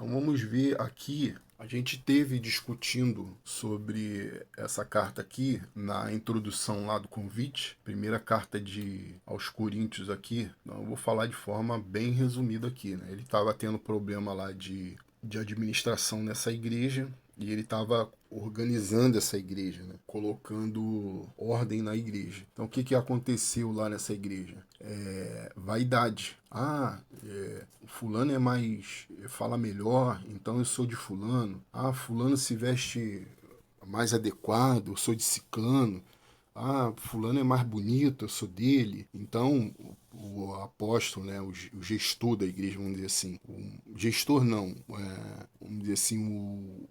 Então vamos ver aqui. A gente teve discutindo sobre essa carta aqui na introdução lá do convite, primeira carta aos Coríntios aqui. Então, eu vou falar de forma bem resumida aqui, né? Ele estava tendo problema lá de administração nessa igreja e ele estava organizando essa igreja, né? Colocando ordem na igreja. Então o que aconteceu lá nessa igreja? Vaidade. Fulano fala melhor, então eu sou de fulano. Fulano se veste mais adequado, eu sou de ciclano. Fulano é mais bonito, eu sou dele. Então, o apóstolo, né, o gestor da igreja, vamos dizer assim, o gestor não, vamos dizer assim,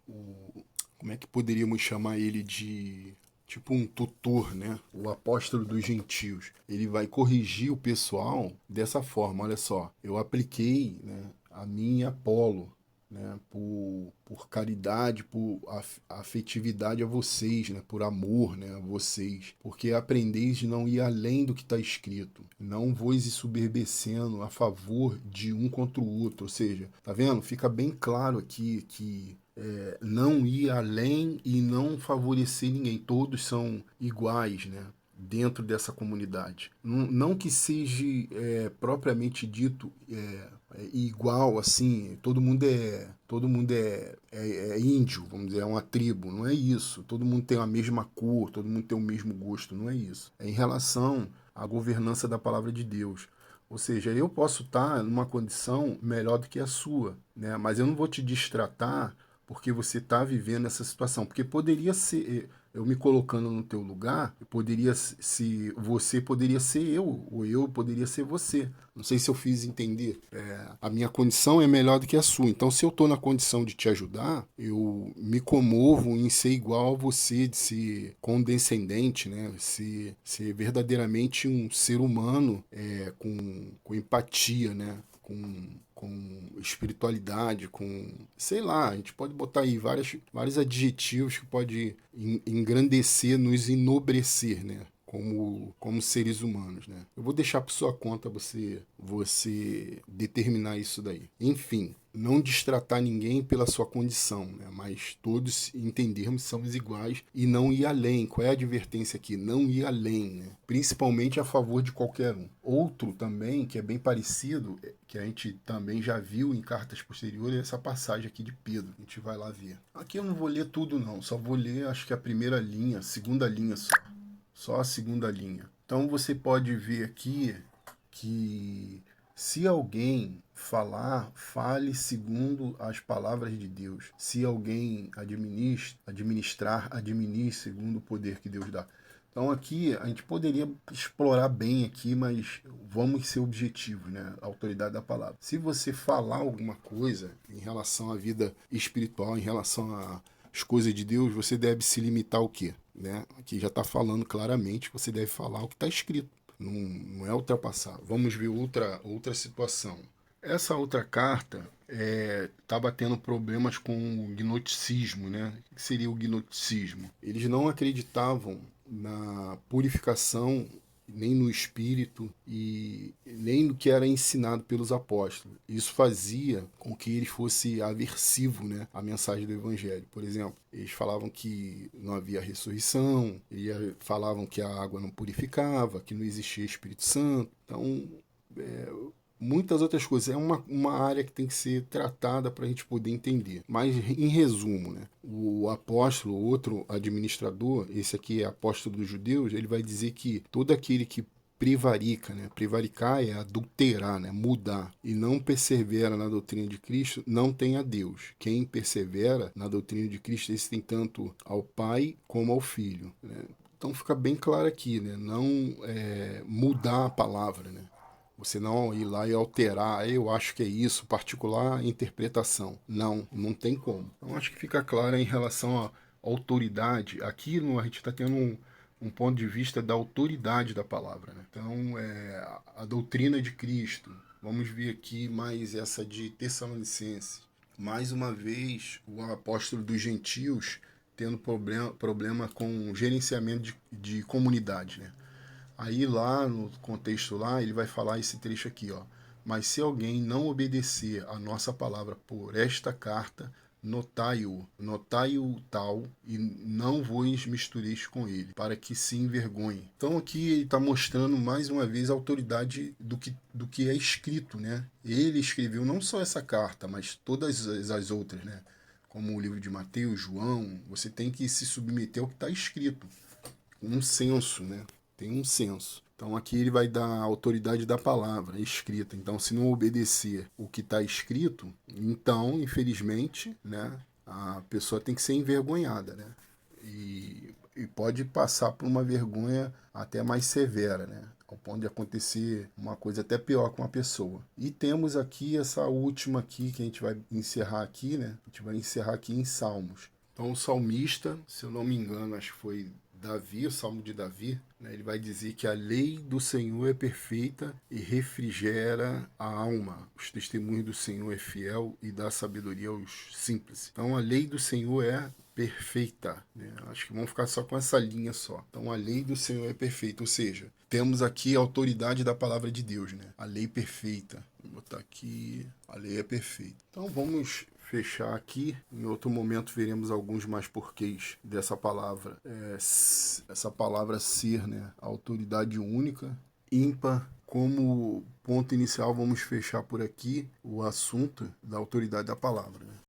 como é que poderíamos chamar ele de tipo um tutor, né? O apóstolo dos gentios. Ele vai corrigir o pessoal dessa forma, olha só, eu apliquei, né, a minha Apolo, né, por caridade, por afetividade a vocês, né, por amor, né, a vocês, porque aprendeis de não ir além do que está escrito, não vos ensoberbecendo a favor de um contra o outro, ou seja, tá vendo? Fica bem claro aqui que não ir além e não favorecer ninguém, todos são iguais, né? Dentro dessa comunidade. Não que seja propriamente dito igual, assim, todo mundo é índio, vamos dizer, é uma tribo, não é isso. Todo mundo tem a mesma cor, todo mundo tem o mesmo gosto, não é isso. É em relação à governança da palavra de Deus. Ou seja, eu posso estar numa condição melhor do que a sua, né? Mas eu não vou te distratar porque você está vivendo essa situação. Porque poderia ser, eu me colocando no teu lugar, poderia se você poderia ser eu, ou eu poderia ser você. Não sei se eu fiz entender. A minha condição é melhor do que a sua. Então, se eu estou na condição de te ajudar, eu me comovo em ser igual a você, de ser condescendente, né? Ser verdadeiramente um ser humano com empatia, né? Com espiritualidade, com, sei lá, a gente pode botar aí vários adjetivos que pode engrandecer, nos enobrecer, né? Como seres humanos, né? Eu vou deixar por sua conta você determinar isso daí. Enfim, não destratar ninguém pela sua condição, né? Mas todos entendermos que somos iguais e não ir além. Qual é a advertência aqui? Não ir além, né? Principalmente a favor de qualquer um. Outro também, que é bem parecido, que a gente também já viu em cartas posteriores, é essa passagem aqui de Pedro. A gente vai lá ver. Aqui eu não vou ler tudo não, só vou ler acho que a primeira linha, segunda linha só a segunda linha. Então você pode ver aqui que se alguém falar, fale segundo as palavras de Deus. Se alguém administrar, administre segundo o poder que Deus dá. Então aqui a gente poderia explorar bem aqui, mas vamos ser objetivos, né? A autoridade da palavra. Se você falar alguma coisa em relação à vida espiritual, em relação às coisas de Deus, você deve se limitar ao quê? Né? Aqui já está falando claramente que você deve falar o que está escrito. Não é ultrapassar. Vamos ver outra situação. Essa outra carta estava tendo problemas com o gnosticismo, né? O que seria o gnosticismo? Eles não acreditavam na purificação, nem no espírito e nem no que era ensinado pelos apóstolos. Isso fazia com que ele fosse aversivo, né, à mensagem do evangelho. Por exemplo, eles falavam que não havia ressurreição, falavam que a água não purificava, que não existia Espírito Santo. Então, muitas outras coisas. É uma área que tem que ser tratada para a gente poder entender. Mas, em resumo, né, o apóstolo, outro administrador, esse aqui é apóstolo dos judeus, ele vai dizer que todo aquele que prevarica, né? Prevaricar é adulterar, né? Mudar, e não persevera na doutrina de Cristo, não tem a Deus. Quem persevera na doutrina de Cristo, esse tem tanto ao Pai como ao Filho, né? Então fica bem claro aqui, né? Não mudar a palavra, né? Você não ir lá e alterar, eu acho que é isso, particular interpretação. Não tem como. Então acho que fica claro em relação à autoridade. Aqui a gente está tendo um ponto de vista da autoridade da palavra, né? Então, a doutrina de Cristo. Vamos ver aqui mais essa de Tessalonicenses. Mais uma vez, o apóstolo dos gentios tendo problema com gerenciamento de comunidade, né? Aí lá no contexto lá, ele vai falar esse trecho aqui, ó. Mas se alguém não obedecer a nossa palavra por esta carta, notai-o tal, e não vos mistureis com ele, para que se envergonhe. Então aqui ele está mostrando mais uma vez a autoridade do que é escrito, né? Ele escreveu não só essa carta, mas todas as outras, né? Como o livro de Mateus, João, você tem que se submeter ao que está escrito. Um senso, né? Tem um senso. Então aqui ele vai dar a autoridade da palavra escrita. Então, se não obedecer o que está escrito, então, infelizmente, né, a pessoa tem que ser envergonhada, né? E pode passar por uma vergonha até mais severa, né? Ao ponto de acontecer uma coisa até pior com a pessoa. E temos aqui essa última aqui que a gente vai encerrar aqui, né? A gente vai encerrar aqui em Salmos. Então o salmista, se eu não me engano, acho que foi Davi, o Salmo de Davi, né, ele vai dizer que a lei do Senhor é perfeita e refrigera a alma. Os testemunhos do Senhor é fiel e dá sabedoria aos simples. Então a lei do Senhor é perfeita. Né? Acho que vamos ficar só com essa linha só. Então a lei do Senhor é perfeita, ou seja, temos aqui a autoridade da palavra de Deus, né? A lei perfeita. Vou botar aqui, a lei é perfeita. Então vamos fechar aqui. Em outro momento veremos alguns mais porquês dessa palavra. Essa palavra ser, né? A autoridade única, ímpar. Como ponto inicial, vamos fechar por aqui o assunto da autoridade da palavra. Né?